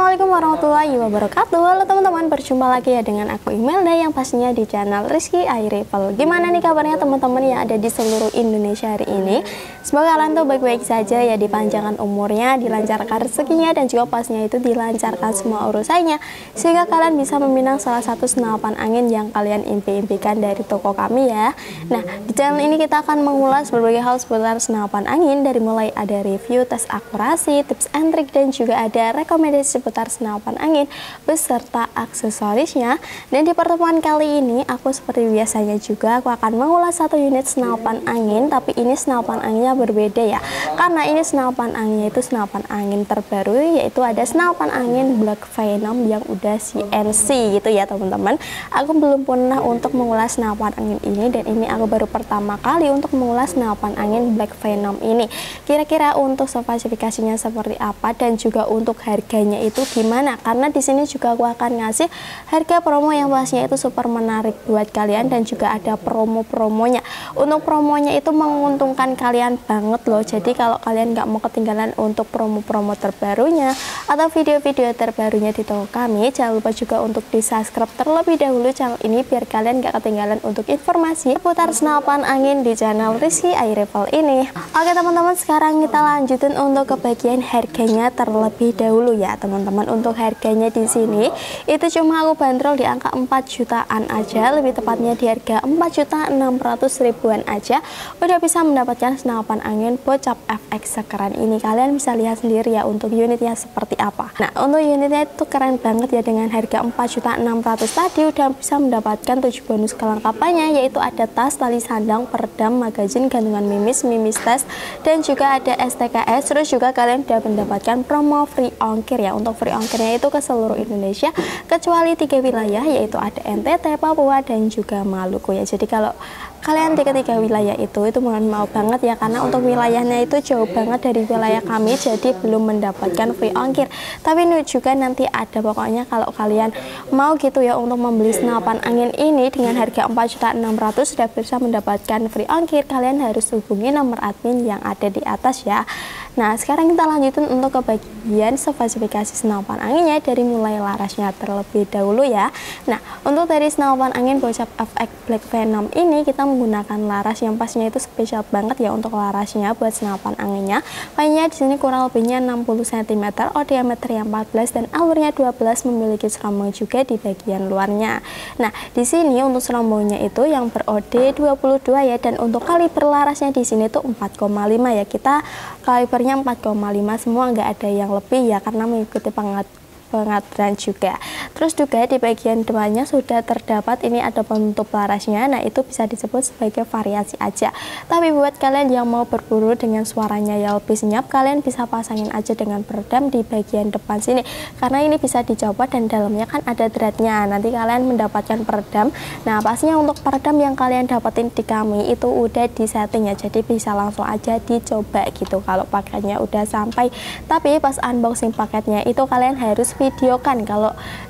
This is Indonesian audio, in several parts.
Assalamualaikum warahmatullahi wabarakatuh. Halo teman-teman, berjumpa lagi ya dengan aku Imelda yang pastinya di channel Rizky iRival. Gimana nih kabarnya teman-teman yang ada di seluruh Indonesia hari ini? Semoga kalian tuh baik-baik saja ya, dipanjangkan umurnya, dilancarkan rezekinya, dan juga pastinya itu dilancarkan semua urusannya, sehingga kalian bisa meminang salah satu senapan angin yang kalian impi-impikan dari toko kami ya. Nah, di channel ini kita akan mengulas berbagai hal seputar senapan angin, dari mulai ada review, tes akurasi, tips and trik, dan juga ada rekomendasi seputar senapan angin beserta aksesorisnya. Dan di pertemuan kali ini aku seperti biasanya juga aku akan mengulas satu unit senapan angin, tapi ini senapan anginnya berbeda ya, karena ini senapan anginnya itu senapan angin terbaru, yaitu ada senapan angin Black Venom yang udah CNC gitu ya teman-teman. Aku belum pernah untuk mengulas senapan angin ini, dan ini aku baru pertama kali untuk mengulas senapan angin Black Venom ini. Kira-kira untuk spesifikasinya seperti apa dan juga untuk harganya itu gimana, karena di sini juga aku akan ngasih harga promo yang pastinya itu super menarik buat kalian, dan juga ada promo-promonya. Untuk promonya itu menguntungkan kalian banget loh, jadi kalau kalian nggak mau ketinggalan untuk promo-promo terbarunya atau video-video terbarunya di toko kami, jangan lupa juga untuk di subscribe terlebih dahulu channel ini biar kalian nggak ketinggalan untuk informasi seputar senapan angin di channel Rizky iRival ini. Oke teman-teman, sekarang kita lanjutin untuk ke bagian harganya terlebih dahulu ya teman-teman. Untuk harganya di sini itu cuma aku bandrol di angka 4 jutaan aja, lebih tepatnya di harga 4.600.000-an aja udah bisa mendapatkan senapan angin Bocap FX sekeren ini. Kalian bisa lihat sendiri ya untuk unitnya seperti apa. Nah, untuk unitnya itu keren banget ya, dengan harga 4.600.000 tadi udah bisa mendapatkan 7 bonus kelengkapannya, yaitu ada tas, tali sandang, peredam, magazin, gantungan mimis, tes, dan juga ada STKS. Terus juga kalian udah mendapatkan promo free ongkir ya. Untuk free ongkirnya itu ke seluruh Indonesia kecuali 3 wilayah, yaitu ada NTT, Papua, dan juga Maluku ya. Jadi kalau kalian di ketiga wilayah itu mohon maaf banget ya, karena untuk wilayahnya itu jauh banget dari wilayah kami, jadi belum mendapatkan free ongkir. Tapi ini juga nanti ada, pokoknya kalau kalian mau gitu ya untuk membeli senapan angin ini dengan harga 4.600.000 sudah bisa mendapatkan free ongkir, kalian harus hubungi nomor admin yang ada di atas ya. Nah, sekarang kita lanjutin untuk ke bagian spesifikasi senapan anginnya, dari mulai larasnya terlebih dahulu ya. Nah, untuk dari senapan angin Bocap FX Black Venom ini kita menggunakan laras yang pastinya itu spesial banget ya untuk larasnya buat senapan anginnya. Panjangnya di sini kurang lebihnya 60 cm, diameter yang 14 dan alurnya 12, memiliki serombong juga di bagian luarnya. Nah, di sini untuk serombongnya itu yang ber-OD 22 ya, dan untuk kaliber larasnya di sini tuh 4,5 ya. Kita kalibernya 4,5 semua, nggak ada yang lebih ya, karena mengikuti pengaturan juga. Terus juga di bagian depannya sudah terdapat ini ada penutup larasnya. Nah, itu bisa disebut sebagai variasi aja, tapi buat kalian yang mau berburu dengan suaranya yang lebih senyap, kalian bisa pasangin aja dengan peredam di bagian depan sini, karena ini bisa dicoba dan dalamnya kan ada threadnya. Nanti kalian mendapatkan peredam. Nah, pastinya untuk peredam yang kalian dapetin di kami itu udah di setting ya, jadi bisa langsung aja dicoba gitu kalau paketnya udah sampai. Tapi pas unboxing paketnya itu kalian harus videokan,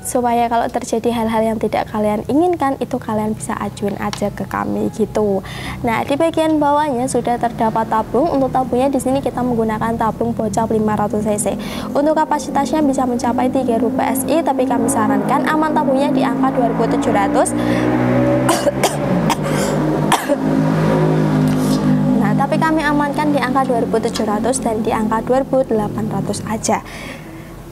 supaya kalau terjadi hal-hal yang tidak kalian inginkan itu kalian bisa ajuin aja ke kami gitu. Nah, di bagian bawahnya sudah terdapat tabung. Untuk tabungnya di sini kita menggunakan tabung Bocap 500 cc. Untuk kapasitasnya bisa mencapai 3000 PSI, tapi kami sarankan aman tabungnya di angka 2700. Nah, tapi kami amankan di angka 2700 dan di angka 2800 aja.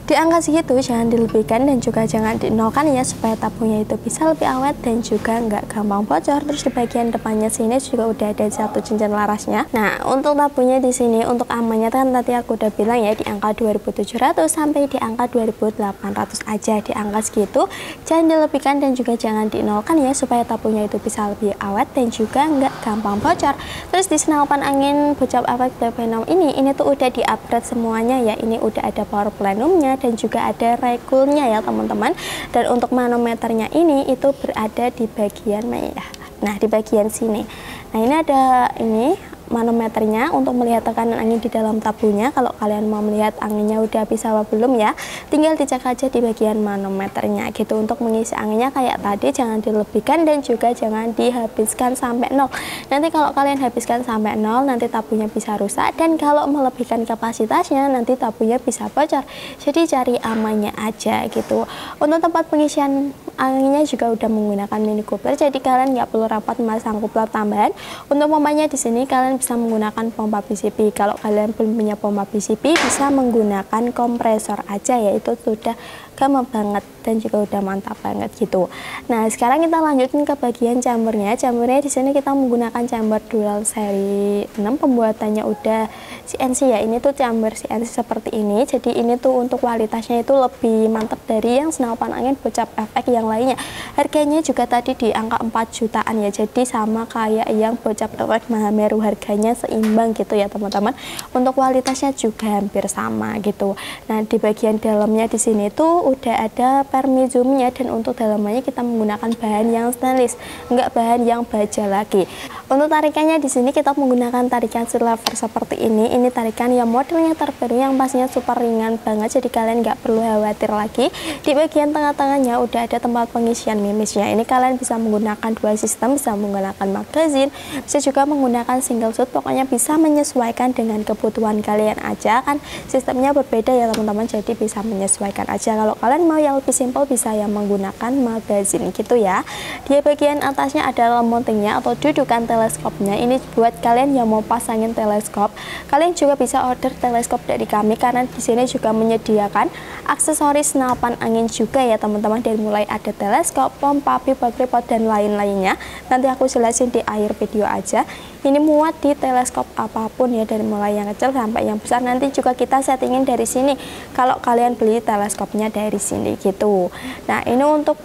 Di angka segitu jangan dilebihkan dan juga jangan dinolkan ya, supaya tabungnya itu bisa lebih awet dan juga nggak gampang bocor. Terus di bagian depannya sini juga udah ada satu cincin larasnya. Nah, untuk tabungnya di sini untuk amannya kan tadi aku udah bilang ya, di angka 2700 sampai di angka 2800 aja. Di angka segitu jangan dilebihkan dan juga jangan dinolkan ya, supaya tabungnya itu bisa lebih awet dan juga nggak gampang bocor. Terus di senapan angin Bocap FX Black Venom ini tuh udah di upgrade semuanya ya. Ini udah ada power plenumnya dan juga ada regulnya ya teman-teman. Dan untuk manometernya ini itu berada di bagian mana ya? Nah, di bagian sini. Nah, ini ada ini manometernya untuk melihat tekanan angin di dalam tabungnya. Kalau kalian mau melihat anginnya udah habis apa belum ya, tinggal dicek aja di bagian manometernya gitu. Untuk mengisi anginnya kayak tadi, jangan dilebihkan dan juga jangan dihabiskan sampai nol. Nanti kalau kalian habiskan sampai nol, nanti tabungnya bisa rusak, dan kalau melebihkan kapasitasnya nanti tabungnya bisa bocor. Jadi cari amannya aja gitu. Untuk tempat pengisian anginnya juga udah menggunakan mini coupler, jadi kalian nggak perlu rapat memasang coupler tambahan. Untuk pompanya di sini kalian bisa menggunakan pompa PCP. Kalau kalian belum punya pompa PCP, bisa menggunakan kompresor aja, yaitu sudah gampang banget dan juga udah mantap banget gitu. Nah, sekarang kita lanjutin ke bagian chambernya. Chambernya di sini kita menggunakan chamber dual seri 6, pembuatannya udah CNC ya. Ini tuh chamber CNC seperti ini. Jadi ini tuh untuk kualitasnya itu lebih mantap dari yang senapan angin Bocap FX yang lainnya. Harganya juga tadi di angka 4 jutaan ya. Jadi sama kayak yang Bocap FX Mahameru, harganya seimbang gitu ya teman-teman. Untuk kualitasnya juga hampir sama gitu. Nah, di bagian dalamnya di sini tuh udah ada permizumnya, dan untuk dalamannya kita menggunakan bahan yang stainless, enggak bahan yang baja lagi. Untuk tarikannya di sini kita menggunakan tarikan silver seperti ini. Ini tarikan yang modelnya terbaru yang pastinya super ringan banget, jadi kalian nggak perlu khawatir lagi. Di bagian tengah-tengahnya udah ada tempat pengisian mimisnya. Ini kalian bisa menggunakan dua sistem, bisa menggunakan magazine, bisa juga menggunakan single shoot. Pokoknya bisa menyesuaikan dengan kebutuhan kalian aja, kan sistemnya berbeda ya teman-teman, jadi bisa menyesuaikan aja. Kalau kalian mau yang lebih simpel, bisa yang menggunakan magazine gitu ya. Di bagian atasnya ada mountingnya atau dudukan teleskopnya. Ini buat kalian yang mau pasangin teleskop. Kalian juga bisa order teleskop dari kami, karena di sini juga menyediakan aksesoris senapan angin juga ya teman-teman. Dari mulai ada teleskop, pompa, pivot tripod, dan lain-lainnya. Nanti aku jelasin di akhir video aja. Ini muat di teleskop apapun ya, dari mulai yang kecil sampai yang besar. Nanti juga kita settingin dari sini kalau kalian beli teleskopnya dari sini gitu. Nah, ini untuk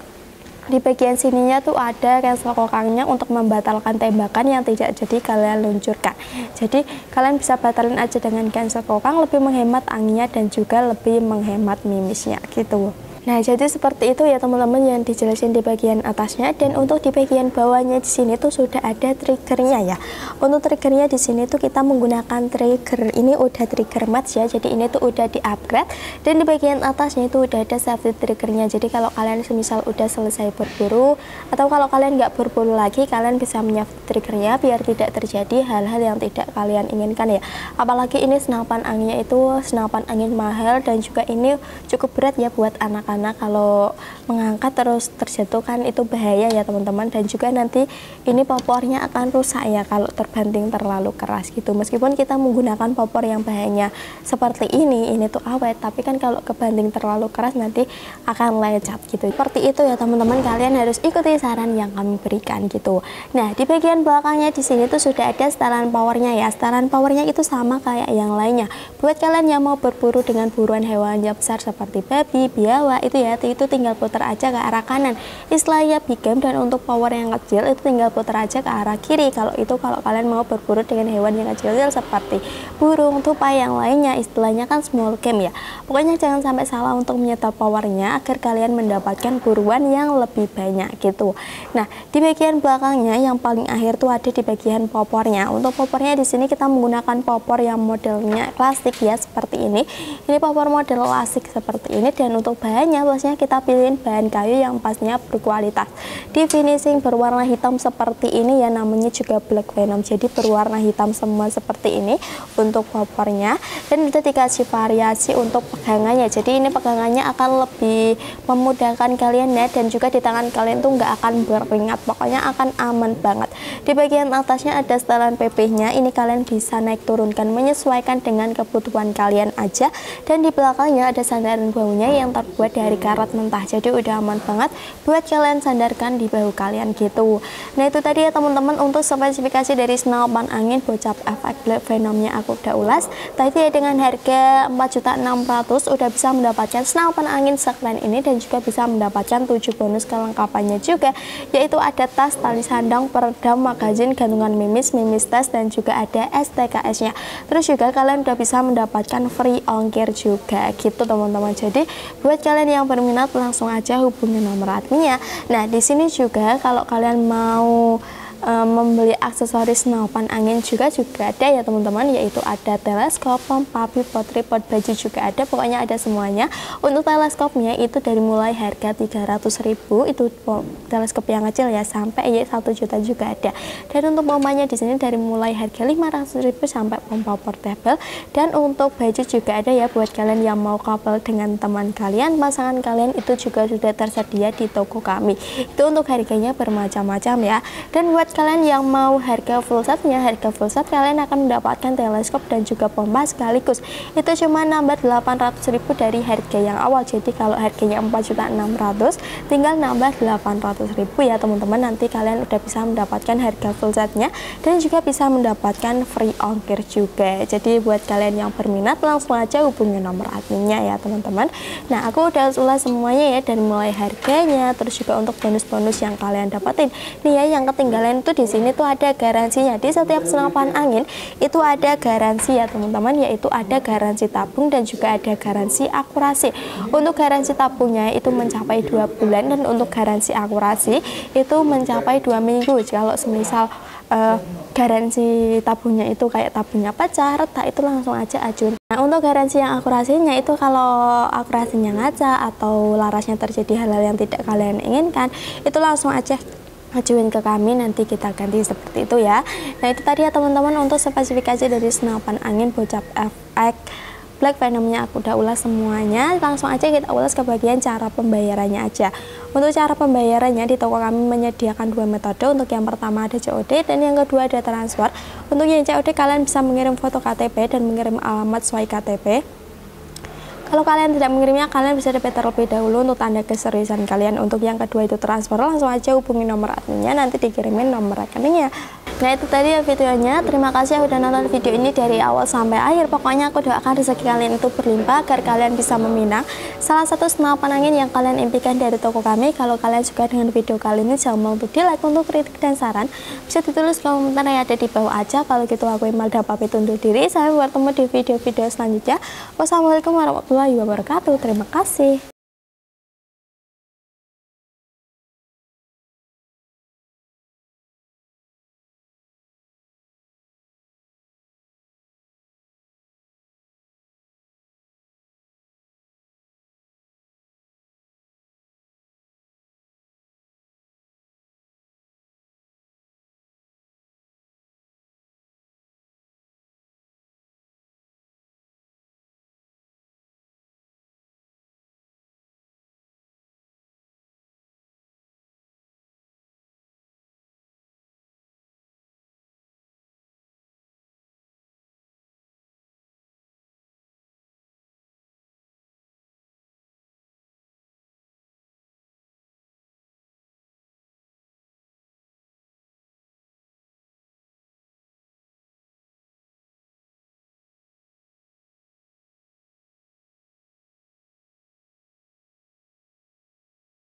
di bagian sininya tuh ada cancel kokangnya untuk membatalkan tembakan yang tidak jadi kalian luncurkan. Jadi kalian bisa batalin aja dengan cancel kokang, lebih menghemat anginnya dan juga lebih menghemat mimisnya gitu. Nah, jadi seperti itu ya teman-teman yang dijelasin di bagian atasnya. Dan untuk di bagian bawahnya di sini tuh sudah ada triggernya ya. Untuk triggernya di sini tuh kita menggunakan trigger, ini udah trigger match ya. Jadi ini tuh udah di-upgrade, dan di bagian atasnya itu udah ada safety triggernya. Jadi kalau kalian semisal udah selesai berburu, atau kalau kalian nggak berburu lagi, kalian bisa menyafety triggernya biar tidak terjadi hal-hal yang tidak kalian inginkan ya. Apalagi ini senapan anginnya itu senapan angin mahal, dan juga ini cukup berat ya buat anak-anak. Kalau mengangkat terus terjatuh kan itu bahaya ya teman-teman, dan juga nanti ini popornya akan rusak ya kalau terbanting terlalu keras gitu. Meskipun kita menggunakan popor yang bahannya seperti ini tuh awet, tapi kan kalau kebanting terlalu keras nanti akan lecet gitu. Seperti itu ya teman-teman, kalian harus ikuti saran yang kami berikan gitu. Nah, di bagian belakangnya di sini tuh sudah ada setelan powernya ya. Setelan powernya itu sama kayak yang lainnya. Buat kalian yang mau berburu dengan buruan hewan yang besar seperti babi, biawak, itu tinggal putar aja ke arah kanan, istilahnya bigam. Dan untuk power yang kecil itu tinggal putar aja ke arah kiri. Kalau kalian mau berburu dengan hewan yang kecil seperti burung, tupai, yang lainnya, istilahnya kan small game ya. Pokoknya jangan sampai salah untuk menyetel powernya agar kalian mendapatkan buruan yang lebih banyak gitu. Nah, di bagian belakangnya yang paling akhir tuh ada di bagian popornya. Untuk popornya di sini kita menggunakan popor yang modelnya klasik ya, seperti ini. Ini popor model klasik seperti ini, dan untuk bahannya biasanya kita pilihin bahan kayu yang pastinya berkualitas. Di finishing berwarna hitam seperti ini ya, namanya juga black venom, jadi berwarna hitam semua seperti ini untuk popornya. Dan itu dikasih variasi untuk pegangannya, jadi ini pegangannya akan lebih memudahkan kalian ya, dan juga di tangan kalian tuh nggak akan beringat, pokoknya akan aman banget. Di bagian atasnya ada setelan PP nya, ini kalian bisa naik turunkan menyesuaikan dengan kebutuhan kalian aja. Dan di belakangnya ada sandaran baunya yang terbuat dari karat mentah, jadi udah aman banget buat kalian sandarkan di bahu kalian gitu. Nah, itu tadi ya teman-teman untuk spesifikasi dari senapan angin Bocap FX Black Venomnya aku udah ulas. Tadi ya dengan harga 4.600.000 udah bisa mendapatkan senapan angin sekeren ini, dan juga bisa mendapatkan 7 bonus kelengkapannya juga, yaitu ada tas, tali sandang, peredam, magazin, gantungan mimis tas, dan juga ada STKS nya. Terus juga kalian udah bisa mendapatkan free ongkir juga gitu teman-teman. Jadi buat kalian yang berminat langsung aja hubungi nomor adminnya. Nah, di sini juga kalau kalian mau membeli aksesoris senapan angin juga ada ya teman-teman, yaitu ada teleskop, pompa, bipod, tripod, baju juga ada, pokoknya ada semuanya. Untuk teleskopnya itu dari mulai harga 300.000 itu teleskop yang kecil ya, sampai 1 juta juga ada. Dan untuk pompanya di sini dari mulai harga 500.000 sampai pompa portable. Dan untuk baju juga ada ya, buat kalian yang mau couple dengan teman kalian, pasangan kalian, itu juga sudah tersedia di toko kami. Itu untuk harganya bermacam-macam ya. Dan buat kalian yang mau harga full setnya, harga full set kalian akan mendapatkan teleskop dan juga pompa sekaligus. Itu cuma nambah 800.000 dari harga yang awal. Jadi kalau harganya 4.600.000 tinggal nambah 800.000 ya teman-teman. Nanti kalian udah bisa mendapatkan harga full setnya dan juga bisa mendapatkan free ongkir juga. Jadi buat kalian yang berminat langsung aja hubungi nomor adminnya ya teman-teman. Nah, aku udah ulas semuanya ya, dari mulai harganya, terus juga untuk bonus-bonus yang kalian dapatin. Nih ya, yang ketinggalan itu di sini tuh ada garansinya. Di setiap senapan angin itu ada garansi ya teman-teman, yaitu ada garansi tabung dan juga ada garansi akurasi. Untuk garansi tabungnya itu mencapai 2 bulan dan untuk garansi akurasi itu mencapai 2 minggu. Kalau semisal garansi tabungnya itu kayak tabungnya pecah, retak, itu langsung aja ajuin. Nah, untuk garansi yang akurasinya itu kalau akurasinya ngaca atau larasnya terjadi hal-hal yang tidak kalian inginkan, itu langsung aja ajuin ke kami, nanti kita ganti seperti itu ya. Nah, itu tadi ya teman-teman untuk spesifikasi dari senapan angin Bocap FX Black Venomnya aku udah ulas semuanya. Langsung aja kita ulas ke bagian cara pembayarannya aja. Untuk cara pembayarannya di toko kami menyediakan 2 metode. Untuk yang pertama ada COD dan yang kedua ada transfer. Untuk yang COD kalian bisa mengirim foto KTP dan mengirim alamat sesuai KTP. Kalau kalian tidak mengirimnya, kalian bisa DP terlebih dahulu untuk tanda keseriusan kalian. Untuk yang kedua itu transfer, langsung aja hubungi nomor adminnya, nanti dikirimin nomor rekeningnya. Nah, itu tadi ya videonya. Terima kasih yang udah nonton video ini dari awal sampai akhir. Pokoknya aku doakan rezeki kalian itu berlimpah agar kalian bisa meminang salah satu senapan angin yang kalian impikan dari toko kami. Kalau kalian suka dengan video kali ini, jangan lupa untuk di like. Untuk kritik dan saran bisa ditulis komentar yang ada di bawah aja. Kalau gitu aku Imelda pamit undur diri. Sampai bertemu di video-video selanjutnya. Wassalamualaikum warahmatullahi wabarakatuh. Terima kasih.